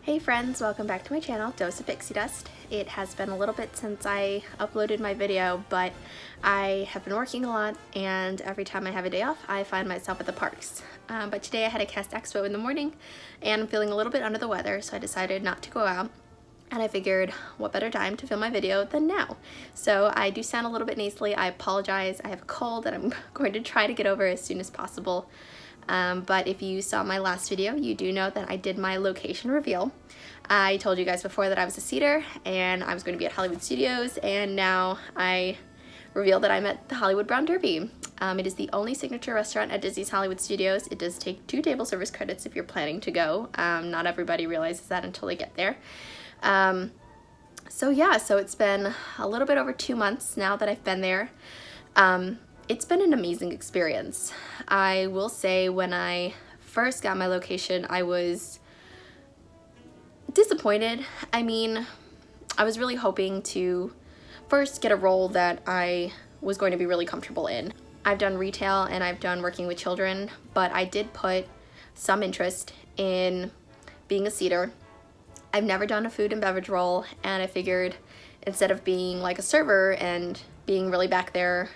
Hey friends, welcome back to my channel, Dose of Pixie Dust. It has been a little bit since I uploaded my video, but I have been working a lot and every time I have a day off, I find myself at the parks. But today I had a cast expo in the morning and I'm feeling a little bit under the weather, so I decided not to go out. And I figured, what better time to film my video than now? So I do sound a little bit nasally. I apologize. I have a cold that I'm going to try to get over as soon as possible. But if you saw my last video, you do know that I did my location reveal. I told you guys before that I was a seater and I was going to be at Hollywood Studios, and now I revealed that I'm at the Hollywood Brown Derby. It is the only signature restaurant at Disney's Hollywood Studios. It does take 2 table service credits if you're planning to go. Not everybody realizes that until they get there. So it's been a little bit over 2 months now that I've been there. It's been an amazing experience. I will say when I first got my location, I was disappointed. I mean, I was really hoping to first get a role that I was going to be really comfortable in. I've done retail and I've done working with children, but I did put some interest in being a seater. I've never done a food and beverage role, and I figured instead of being like a server and being really back there,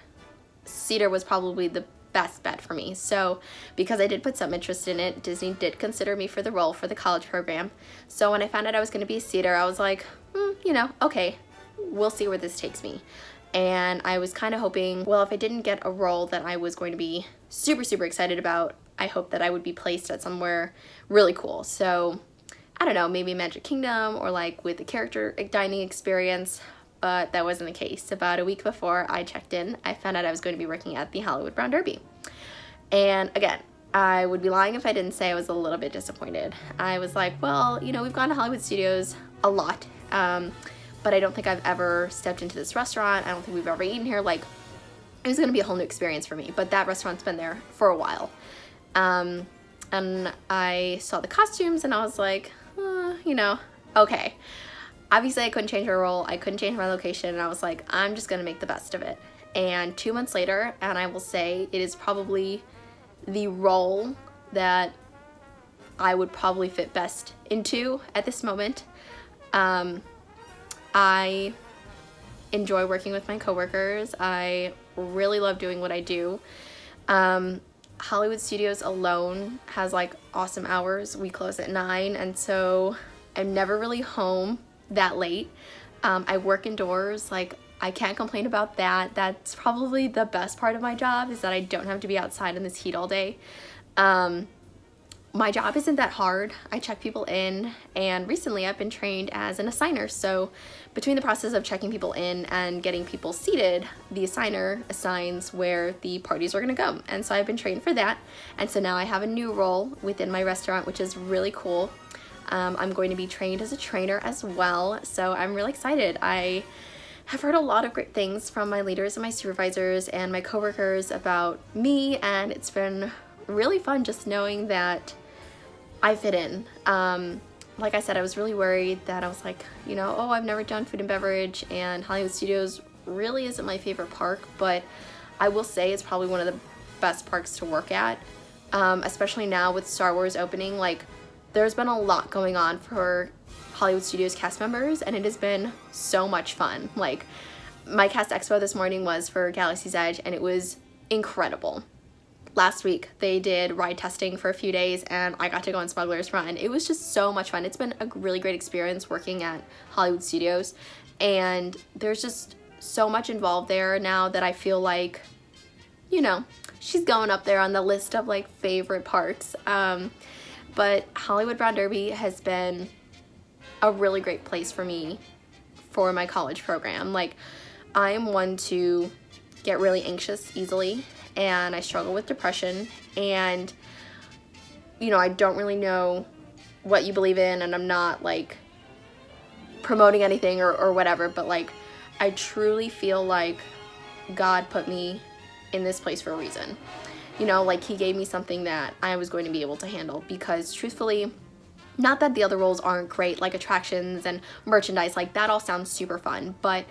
seater was probably the best bet for me. So because I did put some interest in it, Disney did consider me for the role for the college program. So when I found out I was going to be a seater, I was like, okay, we'll see where this takes me. And I was kind of hoping, well, if I didn't get a role that I was going to be super, super excited about, I hoped that I would be placed at somewhere really cool. So I don't know, maybe Magic Kingdom or like with the character dining experience. But that wasn't the case. About a week before I checked in, I found out I was going to be working at the Hollywood Brown Derby. And again, I would be lying if I didn't say I was a little bit disappointed. I was like, well, we've gone to Hollywood Studios a lot, but I don't think I've ever stepped into this restaurant. I don't think we've ever eaten here. Like, it was going to be a whole new experience for me, but that restaurant's been there for a while. And I saw the costumes and I was like, okay. Obviously, I couldn't change my role, I couldn't change my location, and I was like, I'm just gonna make the best of it. And 2 months later, and I will say it is probably the role that I would probably fit best into at this moment. I enjoy working with my coworkers. I really love doing what I do. Hollywood Studios alone has like awesome hours. We close at 9, and so I'm never really home that late. I work indoors. Like, I can't complain about that. That's probably the best part of my job, is that I don't have to be outside in this heat all day. My job isn't that hard. I check people in, and recently I've been trained as an assigner. So between the process of checking people in and getting people seated, the assigner assigns where the parties are gonna go. And so I've been trained for that. And so now I have a new role within my restaurant, which is really cool. I'm going to be trained as a trainer as well, so I'm really excited. I have heard a lot of great things from my leaders and my supervisors and my coworkers about me, and it's been really fun just knowing that I fit in. Like I said, I was really worried that I was like, I've never done food and beverage, and Hollywood Studios really isn't my favorite park, but I will say it's probably one of the best parks to work at, especially now with Star Wars opening. Like, there's been a lot going on for Hollywood Studios cast members, and it has been so much fun. Like, my cast expo this morning was for Galaxy's Edge, and it was incredible. Last week, they did ride testing for a few days, and I got to go on Smuggler's Run. It was just so much fun. It's been a really great experience working at Hollywood Studios, and there's just so much involved there now that I feel like, she's going up there on the list of, like, favorite parks. But Hollywood Brown Derby has been a really great place for me for my college program. Like, I am one to get really anxious easily, and I struggle with depression, and, I don't really know what you believe in, and I'm not, like, promoting anything or whatever, but, like, I truly feel like God put me in this place for a reason. Like, he gave me something that I was going to be able to handle, because truthfully, not that the other roles aren't great, like attractions and merchandise, like that all sounds super fun, but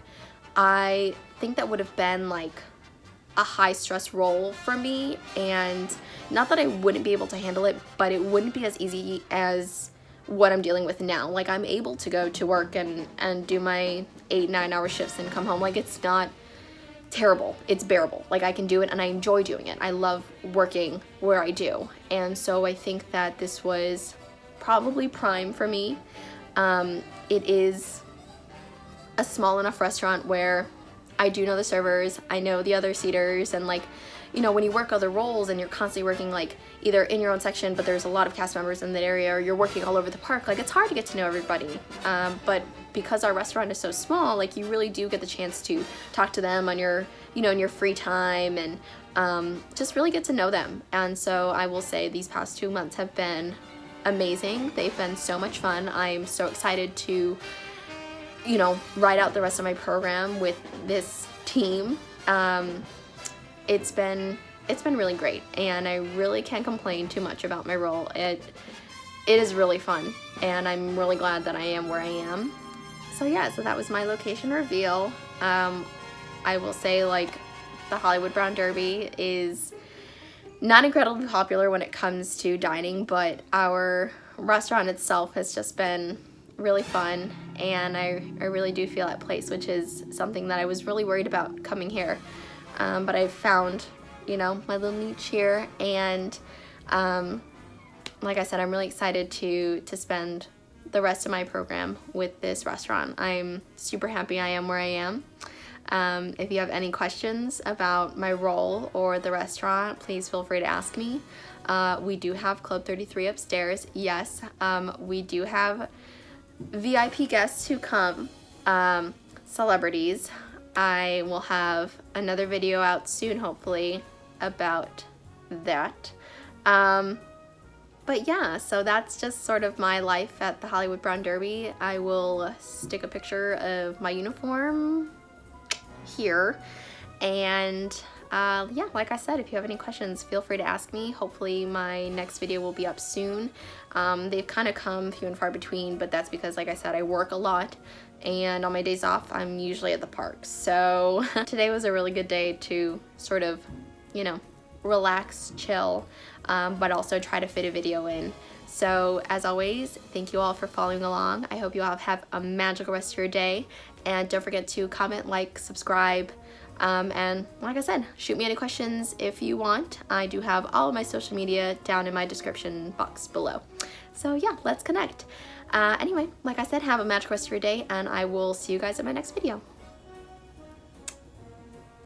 I think that would have been like a high stress role for me, and not that I wouldn't be able to handle it, but it wouldn't be as easy as what I'm dealing with now. Like, I'm able to go to work and do my 8-9 hour shifts and come home. Like, it's not terrible, it's bearable. Like, I can do it and I enjoy doing it. I love working where I do. And so I think that this was probably prime for me. It is a small enough restaurant where I do know the servers, I know the other seaters, and like, you know, when you work other roles and you're constantly working like either in your own section, but there's a lot of cast members in that area, or you're working all over the park, like it's hard to get to know everybody. But because our restaurant is so small, like you really do get the chance to talk to them on your, you know, in your free time, and just really get to know them. And so I will say these past 2 months have been amazing. They've been so much fun. I'm so excited to, you know, ride out the rest of my program with this team. It's been really great, and I really can't complain too much about my role. It is really fun, and I'm really glad that I am where I am. So yeah, so that was my location reveal. I will say, like, the Hollywood Brown Derby is not incredibly popular when it comes to dining, but our restaurant itself has just been really fun, and I really do feel at place, which is something that I was really worried about coming here. But I've found, you know, my little niche here, and like I said, I'm really excited to spend the rest of my program with this restaurant. I'm super happy I am where I am. If you have any questions about my role or the restaurant, please feel free to ask me. We do have Club 33 upstairs, yes. We do have VIP guests who come, celebrities. I will have another video out soon, hopefully, about that. But yeah, so that's just sort of my life at the Hollywood Brown Derby. I will stick a picture of my uniform here, and yeah, like I said, if you have any questions, feel free to ask me. Hopefully my next video will be up soon. They've kind of come few and far between, but that's because, like I said, I work a lot, and on my days off I'm usually at the park. So today was a really good day to sort of, you know, relax, chill, but also try to fit a video in. So as always, thank you all for following along. I hope you all have a magical rest of your day, and don't forget to comment, like, subscribe, and like I said, shoot me any questions if you want. I do have all of my social media down in my description box below. So yeah, let's connect. Anyway, like I said, have a magical rest of your day, and I will see you guys in my next video.